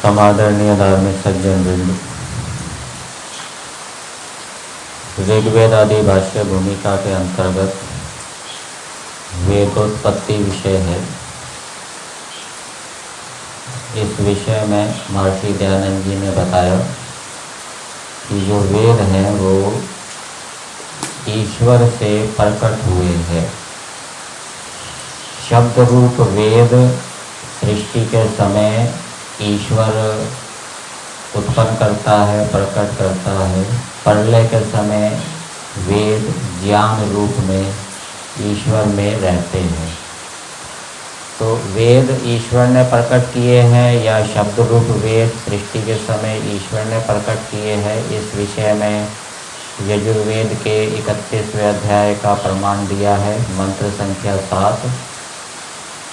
समादरणीय धार्मिक सज्जन वृंद, ऋग्वेद आदि भाष्य भूमिका के अंतर्गत वेदोत्पत्ति विषय है। इस विषय में महर्षि दयानंद जी ने बताया कि जो वेद हैं वो ईश्वर से प्रकट हुए हैं। शब्द रूप वेद सृष्टि के समय ईश्वर उत्पन्न करता है, प्रकट करता है। प्रलय के समय वेद ज्ञान रूप में ईश्वर में रहते हैं। तो वेद ईश्वर ने प्रकट किए हैं या शब्द रूप वेद सृष्टि के समय ईश्वर ने प्रकट किए हैं, इस विषय में यजुर्वेद के 31वें अध्याय का प्रमाण दिया है। मंत्र संख्या 7,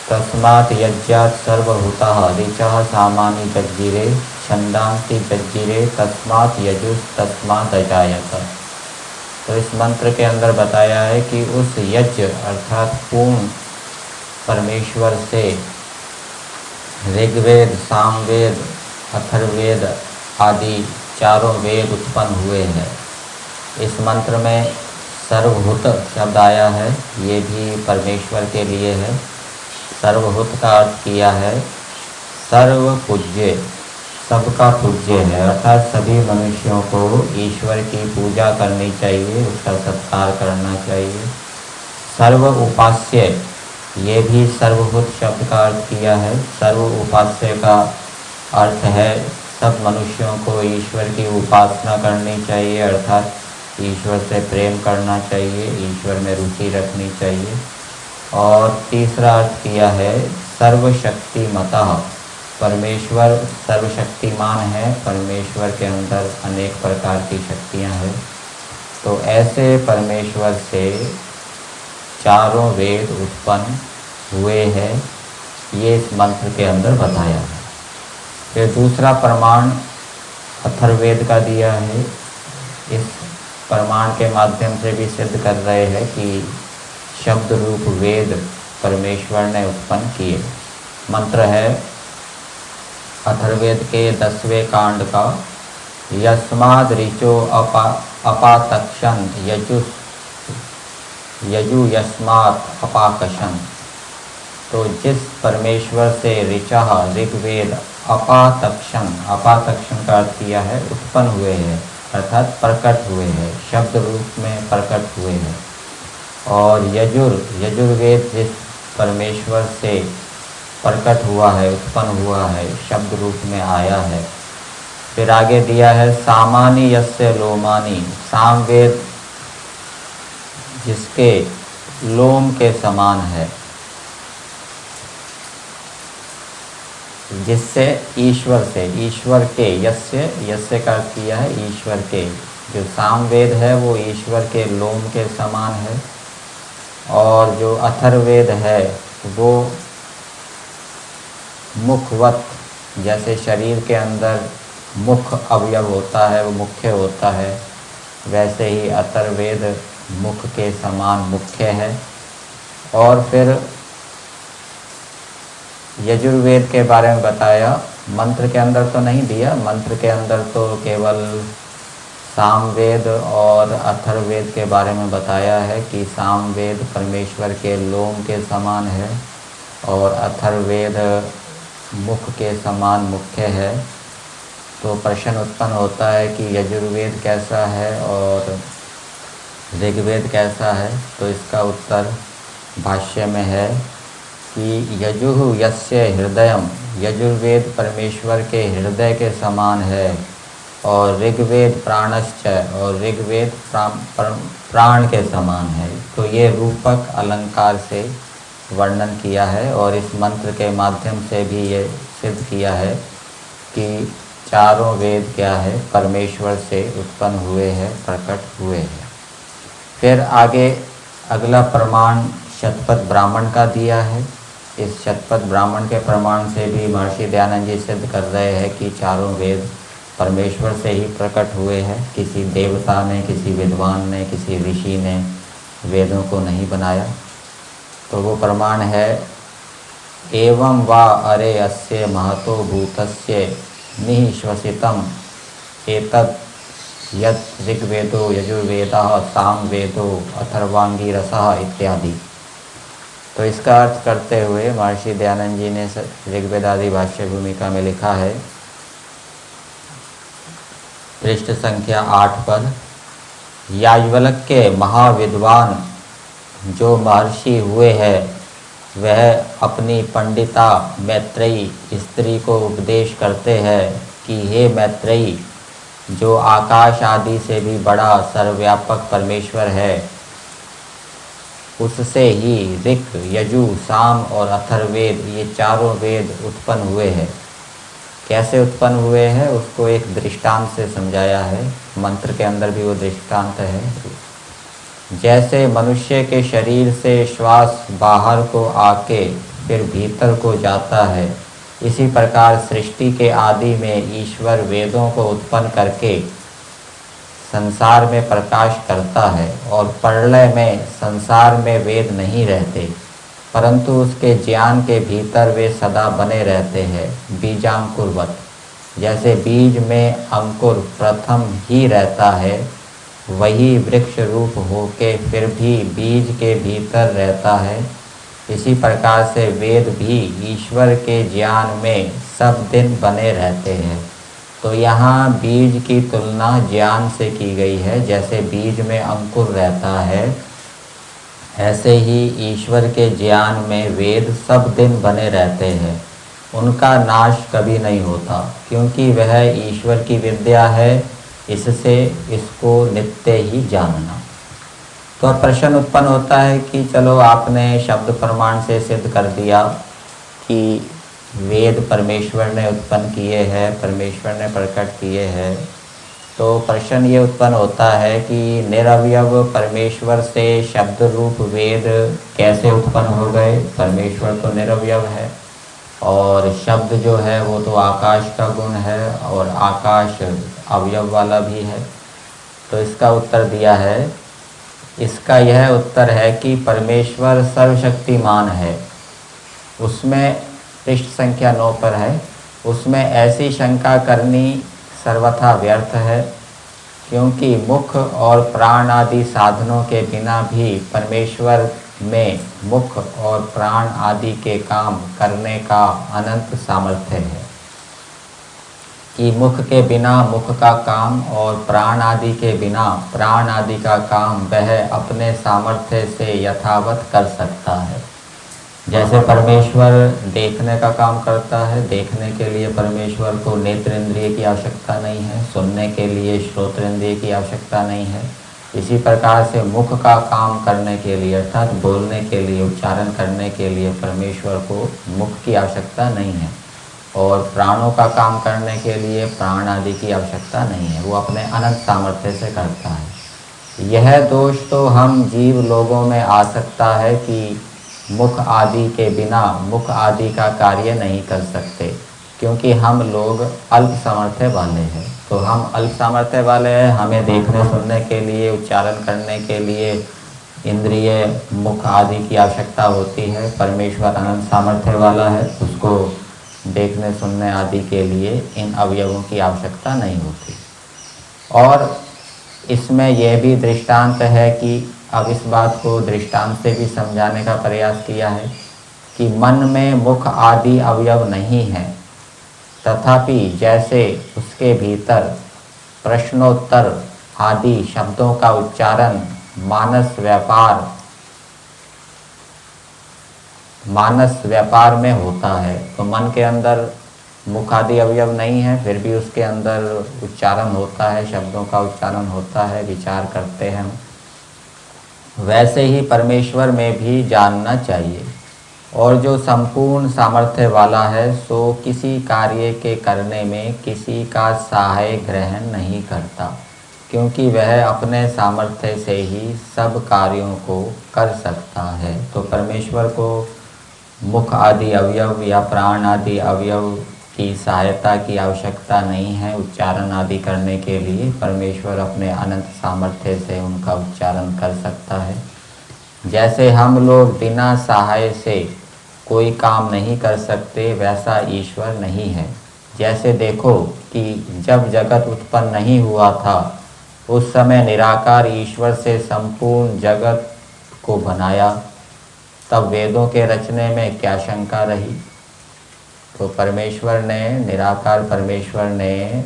तस्मात् यज्ञात् सर्वभूताः ऋचः सामानि जज्जिरे छन्दांसि जज्जिरे तस्मात् यजुस्तस्मात् अजायत। तो इस मंत्र के अंदर बताया है कि उस यज्ञ अर्थात पूर्ण परमेश्वर से ऋग्वेद, सामवेद, अथर्ववेद आदि चारों वेद उत्पन्न हुए हैं। इस मंत्र में सर्वभूत शब्द आया है, ये भी परमेश्वर के लिए है। सर्वभूत का अर्थ किया है सर्व पूज्य, सबका पूज्य है, अर्थात सभी मनुष्यों को ईश्वर की पूजा करनी चाहिए, उसका सत्कार करना चाहिए। सर्व उपास्य, ये भी सर्वभूत शब्द का अर्थ किया है। सर्व उपास्य का अर्थ है सब मनुष्यों को ईश्वर की उपासना करनी चाहिए, अर्थात ईश्वर से प्रेम करना चाहिए, ईश्वर में रुचि रखनी चाहिए। और तीसरा अर्थ किया है सर्वशक्तिमतः, परमेश्वर सर्वशक्तिमान है, परमेश्वर के अंदर अनेक प्रकार की शक्तियां हैं। तो ऐसे परमेश्वर से चारों वेद उत्पन्न हुए हैं, ये इस मंत्र के अंदर बताया है। फिर दूसरा प्रमाण अथर्ववेद का दिया है। इस प्रमाण के माध्यम से भी सिद्ध कर रहे हैं कि शब्द रूप वेद परमेश्वर ने उत्पन्न किए। मंत्र है अथर्ववेद के 10वें कांड का, यस्माद् ऋचो अपातक्षन् यजु यस्मात् अपाकशन्। तो जिस परमेश्वर से ऋचः ऋग्वेद अपातक्षन्, अपातक्षन् का अर्थ किया है उत्पन्न हुए हैं, अर्थात प्रकट हुए हैं, शब्द रूप में प्रकट हुए हैं। और यजुर्वेद जिस परमेश्वर से प्रकट हुआ है, उत्पन्न हुआ है, शब्द रूप में आया है। फिर आगे दिया है सामानि यस्य लोमानि, सामवेद जिसके लोम के समान है, जिससे ईश्वर से, ईश्वर के, यस्य का अर्थ किया है ईश्वर के। जो सामवेद है वो ईश्वर के लोम के समान है। और जो अथर्ववेद है वो मुखवत, जैसे शरीर के अंदर मुख अवयव होता है, वो मुख्य होता है, वैसे ही अथर्ववेद मुख के समान मुख्य है। और फिर यजुर्वेद के बारे में बताया, मंत्र के अंदर तो नहीं दिया, मंत्र के अंदर तो केवल सामवेद और अथर्ववेद के बारे में बताया है कि सामवेद परमेश्वर के लोम के समान है और अथर्ववेद मुख के समान मुख्य है। तो प्रश्न उत्पन्न होता है कि यजुर्वेद कैसा है और ऋग्वेद कैसा है। तो इसका उत्तर भाष्य में है कि यजुः यस्य हृदयम, यजुर्वेद परमेश्वर के हृदय के समान है। और ऋग्वेद प्राणश्च, और ऋग्वेद प्राण के समान है। तो ये रूपक अलंकार से वर्णन किया है और इस मंत्र के माध्यम से भी ये सिद्ध किया है कि चारों वेद क्या है, परमेश्वर से उत्पन्न हुए हैं, प्रकट हुए हैं। फिर आगे अगला प्रमाण शतपथ ब्राह्मण का दिया है। इस शतपथ ब्राह्मण के प्रमाण से भी महर्षि दयानंद जी सिद्ध कर रहे हैं कि चारों वेद परमेश्वर से ही प्रकट हुए हैं। किसी देवता ने, किसी विद्वान ने, किसी ऋषि ने वेदों को नहीं बनाया। तो वो प्रमाण है, एवं वा अरे अस्य महतो भूतस्य निःश्वसितम् एतत् यत् ऋग्वेदो यजुर्वेदः सामवेदो अथर्वांगिरसः इत्यादि। तो इसका अर्थ करते हुए महर्षि दयानंद जी ने ऋग्वेद आदि भाष्य भूमिका में लिखा है, पृष्ठ संख्या 8 पर, याज्ञवल्क्य के महाविद्वान जो महर्षि हुए हैं वह अपनी पंडिता मैत्रेयी स्त्री को उपदेश करते हैं कि हे मैत्रेयी, जो आकाश आदि से भी बड़ा सर्वव्यापक परमेश्वर है, उससे ही ऋक्, यजु, साम और अथर्ववेद ये चारों वेद उत्पन्न हुए हैं। कैसे उत्पन्न हुए हैं उसको एक दृष्टांत से समझाया है। मंत्र के अंदर भी वो दृष्टांत है। जैसे मनुष्य के शरीर से श्वास बाहर को आके फिर भीतर को जाता है, इसी प्रकार सृष्टि के आदि में ईश्वर वेदों को उत्पन्न करके संसार में प्रकाश करता है। और प्रलय में संसार में वेद नहीं रहते, परंतु उसके ज्ञान के भीतर वे सदा बने रहते हैं, बीजांकुरवत। जैसे बीज में अंकुर प्रथम ही रहता है, वही वृक्ष रूप होके फिर भी बीज के भीतर रहता है, इसी प्रकार से वेद भी ईश्वर के ज्ञान में सब दिन बने रहते हैं। तो यहाँ बीज की तुलना ज्ञान से की गई है। जैसे बीज में अंकुर रहता है, ऐसे ही ईश्वर के ज्ञान में वेद सब दिन बने रहते हैं, उनका नाश कभी नहीं होता, क्योंकि वह ईश्वर की विद्या है। इससे इसको नित्य ही जानना। तो प्रश्न उत्पन्न होता है कि चलो आपने शब्द प्रमाण से सिद्ध कर दिया कि वेद परमेश्वर ने उत्पन्न किए हैं, परमेश्वर ने प्रकट किए हैं। तो प्रश्न ये उत्पन्न होता है कि निरवयव परमेश्वर से शब्द रूप वेद कैसे उत्पन्न हो गए? परमेश्वर तो निरवयव है और शब्द जो है वो तो आकाश का गुण है और आकाश अवयव वाला भी है। तो इसका उत्तर दिया है, इसका यह उत्तर है कि परमेश्वर सर्वशक्तिमान है। उसमें पृष्ठ संख्या 9 पर है, उसमें ऐसी शंका करनी सर्वथा व्यर्थ है, क्योंकि मुख और प्राण आदि साधनों के बिना भी परमेश्वर में मुख और प्राण आदि के काम करने का अनंत सामर्थ्य है। कि मुख के बिना मुख का काम और प्राण आदि के बिना प्राण आदि का काम वह अपने सामर्थ्य से यथावत कर सकता है। जैसे परमेश्वर देखने का काम करता है, देखने के लिए परमेश्वर को नेत्र इंद्रिय की आवश्यकता नहीं है, सुनने के लिए श्रोत्र इंद्रिय की आवश्यकता नहीं है। इसी प्रकार से मुख का काम करने के लिए अर्थात बोलने के लिए, उच्चारण करने के लिए परमेश्वर को मुख की आवश्यकता नहीं है और प्राणों का काम करने के लिए प्राण आदि की आवश्यकता नहीं है, वो अपने अनंत सामर्थ्य से करता है। यह दोष तो हम जीव लोगों में आ सकता है कि मुख आदि के बिना मुख आदि का कार्य नहीं कर सकते, क्योंकि हम लोग अल्प सामर्थ्य वाले हैं। तो हम अल्प सामर्थ्य वाले हैं, हमें देखने सुनने के लिए, उच्चारण करने के लिए इंद्रिय मुख आदि की आवश्यकता होती है। परमेश्वर अनंत सामर्थ्य वाला है, उसको देखने सुनने आदि के लिए इन अवयवों की आवश्यकता नहीं होती। और इसमें यह भी दृष्टांत है कि अब इस बात को दृष्टांत से भी समझाने का प्रयास किया है कि मन में मुख आदि अवयव नहीं है, तथापि जैसे उसके भीतर प्रश्नोत्तर आदि शब्दों का उच्चारण मानस व्यापार में होता है, तो मन के अंदर मुख आदि अवयव नहीं है, फिर भी उसके अंदर उच्चारण होता है, शब्दों का उच्चारण होता है, विचार करते हैं। वैसे ही परमेश्वर में भी जानना चाहिए और जो संपूर्ण सामर्थ्य वाला है सो किसी कार्य के करने में किसी का सहाय ग्रहण नहीं करता, क्योंकि वह अपने सामर्थ्य से ही सब कार्यों को कर सकता है। तो परमेश्वर को मुख आदि अवयव या प्राण आदि अवयव की सहायता की आवश्यकता नहीं है उच्चारण आदि करने के लिए। परमेश्वर अपने अनंत सामर्थ्य से उनका उच्चारण कर सकता है। जैसे हम लोग बिना सहाय से कोई काम नहीं कर सकते, वैसा ईश्वर नहीं है। जैसे देखो कि जब जगत उत्पन्न नहीं हुआ था उस समय निराकार ईश्वर से संपूर्ण जगत को बनाया, तब वेदों के रचने में क्या शंका रही। तो परमेश्वर ने, निराकार परमेश्वर ने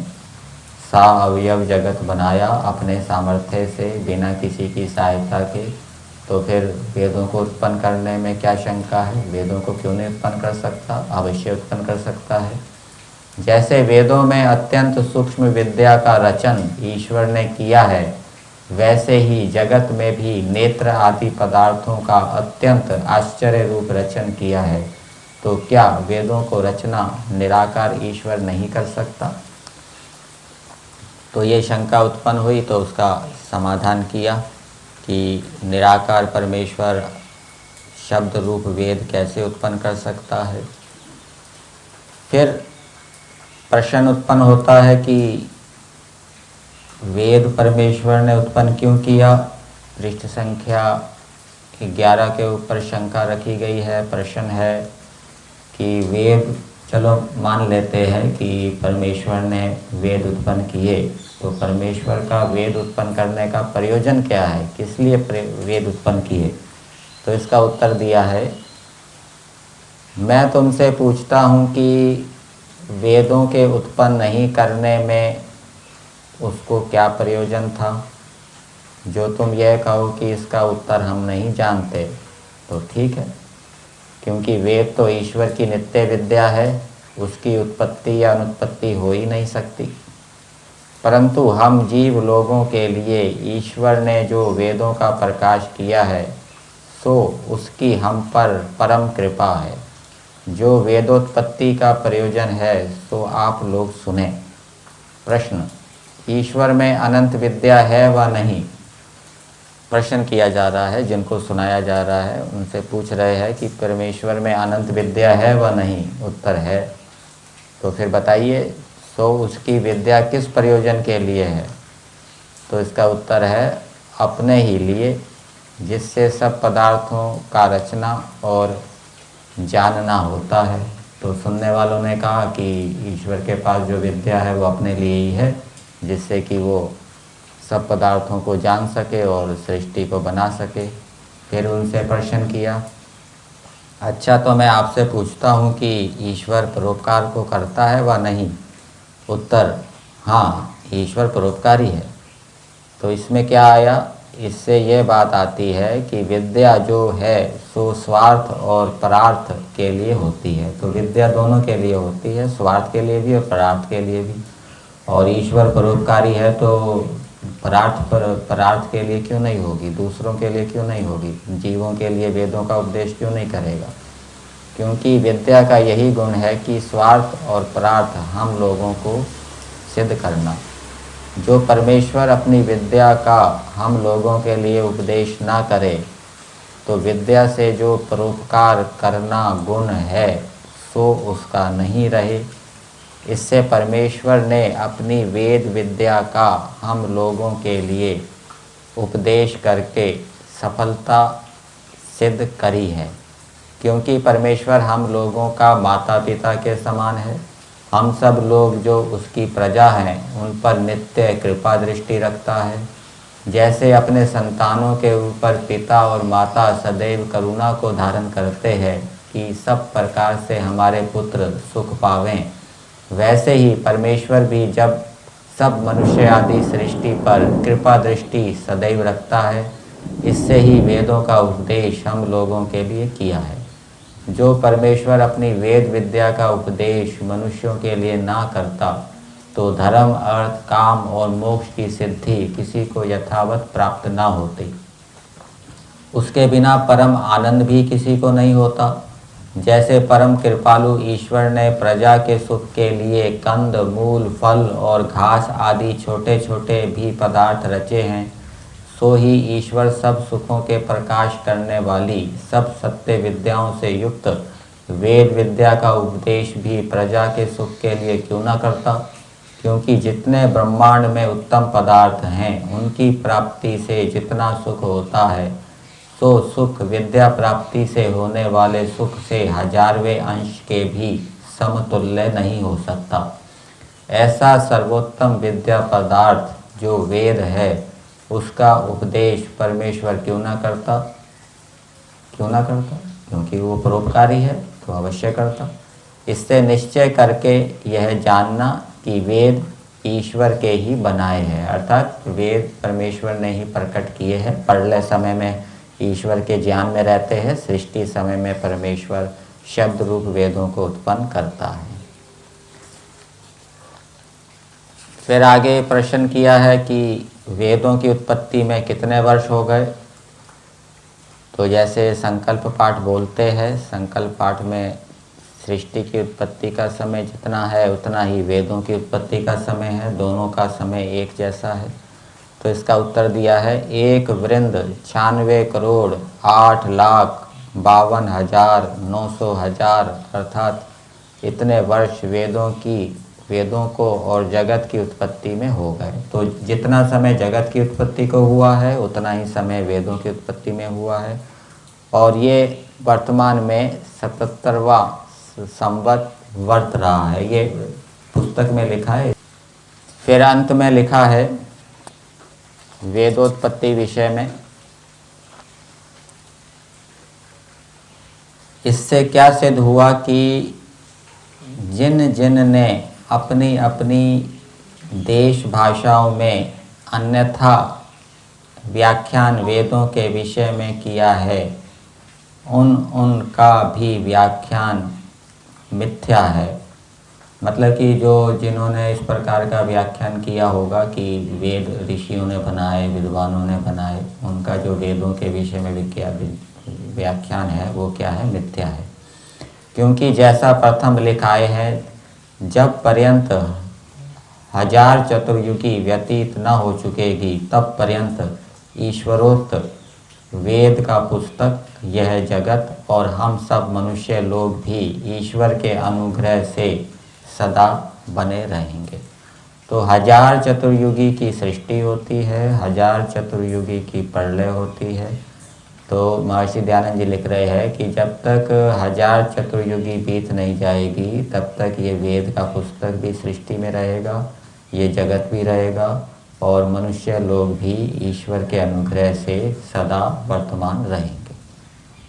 सा अवयव जगत बनाया अपने सामर्थ्य से बिना किसी की सहायता के, तो फिर वेदों को उत्पन्न करने में क्या शंका है। वेदों को क्यों नहीं उत्पन्न कर सकता, अवश्य उत्पन्न कर सकता है। जैसे वेदों में अत्यंत सूक्ष्म विद्या का रचन ईश्वर ने किया है, वैसे ही जगत में भी नेत्र आदि पदार्थों का अत्यंत आश्चर्य रूप रचन किया है। तो क्या वेदों को रचना निराकार ईश्वर नहीं कर सकता। तो ये शंका उत्पन्न हुई, तो उसका समाधान किया कि निराकार परमेश्वर शब्द रूप वेद कैसे उत्पन्न कर सकता है। फिर प्रश्न उत्पन्न होता है कि वेद परमेश्वर ने उत्पन्न क्यों किया। पृष्ठ संख्या 11 के ऊपर शंका रखी गई है। प्रश्न है कि वेद, चलो मान लेते हैं कि परमेश्वर ने वेद उत्पन्न किए, तो परमेश्वर का वेद उत्पन्न करने का प्रयोजन क्या है, किस लिए वेद उत्पन्न किए। तो इसका उत्तर दिया है, मैं तुमसे पूछता हूँ कि वेदों के उत्पन्न नहीं करने में उसको क्या प्रयोजन था। जो तुम यह कहो कि इसका उत्तर हम नहीं जानते, तो ठीक है, क्योंकि वेद तो ईश्वर की नित्य विद्या है, उसकी उत्पत्ति या अनुत्पत्ति हो ही नहीं सकती। परंतु हम जीव लोगों के लिए ईश्वर ने जो वेदों का प्रकाश किया है, सो उसकी हम पर परम कृपा है। जो वेदोत्पत्ति का प्रयोजन है सो आप लोग सुने। प्रश्न, ईश्वर में अनंत विद्या है व नहीं। प्रश्न किया जा रहा है, जिनको सुनाया जा रहा है उनसे पूछ रहे हैं कि परमेश्वर में अनंत विद्या है व नहीं। उत्तर है, तो फिर बताइए, सो उसकी विद्या किस प्रयोजन के लिए है। तो इसका उत्तर है, अपने ही लिए, जिससे सब पदार्थों का रचना और जानना होता है। तो सुनने वालों ने कहा कि ईश्वर के पास जो विद्या है वो अपने लिए ही है, जिससे कि वो सब पदार्थों को जान सके और सृष्टि को बना सके। फिर उनसे प्रश्न किया, अच्छा तो मैं आपसे पूछता हूँ कि ईश्वर परोपकार को करता है व नहीं। उत्तर, हाँ, ईश्वर परोपकारी है। तो इसमें क्या आया, इससे ये बात आती है कि विद्या जो है सो स्वार्थ और परार्थ के लिए होती है। तो विद्या दोनों के लिए होती है, स्वार्थ के लिए भी और परार्थ के लिए भी। और ईश्वर परोपकारी है तो परार्थ के लिए क्यों नहीं होगी, दूसरों के लिए क्यों नहीं होगी, जीवों के लिए वेदों का उपदेश क्यों नहीं करेगा। क्योंकि विद्या का यही गुण है कि स्वार्थ और परार्थ हम लोगों को सिद्ध करना। जो परमेश्वर अपनी विद्या का हम लोगों के लिए उपदेश ना करे, तो विद्या से जो परोपकार करना गुण है सो उसका नहीं रहे। इससे परमेश्वर ने अपनी वेद विद्या का हम लोगों के लिए उपदेश करके सफलता सिद्ध करी है। क्योंकि परमेश्वर हम लोगों का माता पिता के समान है। हम सब लोग जो उसकी प्रजा हैं उन पर नित्य कृपा दृष्टि रखता है। जैसे अपने संतानों के ऊपर पिता और माता सदैव करुणा को धारण करते हैं कि सब प्रकार से हमारे पुत्र सुख पावें, वैसे ही परमेश्वर भी जब सब मनुष्य आदि सृष्टि पर कृपा दृष्टि सदैव रखता है। इससे ही वेदों का उपदेश हम लोगों के लिए किया है। जो परमेश्वर अपनी वेद विद्या का उपदेश मनुष्यों के लिए ना करता, तो धर्म, अर्थ, काम और मोक्ष की सिद्धि किसी को यथावत प्राप्त ना होती। उसके बिना परम आनंद भी किसी को नहीं होता। जैसे परम कृपालु ईश्वर ने प्रजा के सुख के लिए कंद, मूल, फल और घास आदि छोटे छोटे भी पदार्थ रचे हैं, सो ही ईश्वर सब सुखों के प्रकाश करने वाली सब सत्य विद्याओं से युक्त वेद विद्या का उपदेश भी प्रजा के सुख के लिए क्यों न करता। क्योंकि जितने ब्रह्मांड में उत्तम पदार्थ हैं, उनकी प्राप्ति से जितना सुख होता है, सो सुख विद्या प्राप्ति से होने वाले सुख से 1000वें अंश के भी समतुल्य नहीं हो सकता। ऐसा सर्वोत्तम विद्या पदार्थ जो वेद है, उसका उपदेश परमेश्वर क्यों ना करता। क्योंकि वो परोपकारी है, तो अवश्य करता। इससे निश्चय करके यह जानना कि वेद ईश्वर के ही बनाए हैं, अर्थात वेद परमेश्वर ने ही प्रकट किए हैं। प्रलय समय में ईश्वर के ज्ञान में रहते हैं, सृष्टि समय में परमेश्वर शब्द रूप वेदों को उत्पन्न करता है। फिर आगे प्रश्न किया है कि वेदों की उत्पत्ति में कितने वर्ष हो गए। तो जैसे संकल्प पाठ बोलते हैं, संकल्प पाठ में सृष्टि की उत्पत्ति का समय जितना है उतना ही वेदों की उत्पत्ति का समय है, दोनों का समय एक जैसा है। तो इसका उत्तर दिया है 1 वृंद 96 करोड़ 8,52,900,000 अर्थात इतने वर्ष वेदों को और जगत की उत्पत्ति में हो गए। तो जितना समय जगत की उत्पत्ति को हुआ है, उतना ही समय वेदों की उत्पत्ति में हुआ है। और ये वर्तमान में 77वां संवत वर्त रहा है, ये पुस्तक में लिखा है। फिर अंत में लिखा है वेदोत्पत्ति विषय में, इससे क्या सिद्ध हुआ कि जिन जिन ने अपनी अपनी देश भाषाओं में अन्यथा व्याख्यान वेदों के विषय में किया है, उनका भी व्याख्यान मिथ्या है। मतलब कि जिन्होंने इस प्रकार का व्याख्यान किया होगा कि वेद ऋषियों ने बनाए, विद्वानों ने बनाए, उनका जो वेदों के विषय में व्याख्यान है वो क्या है, मिथ्या है। क्योंकि जैसा प्रथम लिखाए हैं, जब पर्यंत 1000 चतुर्युगी व्यतीत न हो चुकेगी, तब पर्यंत ईश्वरोक्त वेद का पुस्तक यह जगत और हम सब मनुष्य लोग भी ईश्वर के अनुग्रह से सदा बने रहेंगे। तो 1000 चतुर्युगी की सृष्टि होती है, 1000 चतुर्युगी की प्रलय होती है। तो महर्षि दयानंद जी लिख रहे हैं कि जब तक 1000 चतुर्युगी बीत नहीं जाएगी, तब तक ये वेद का पुस्तक भी सृष्टि में रहेगा, ये जगत भी रहेगा और मनुष्य लोग भी ईश्वर के अनुग्रह से सदा वर्तमान रहेंगे।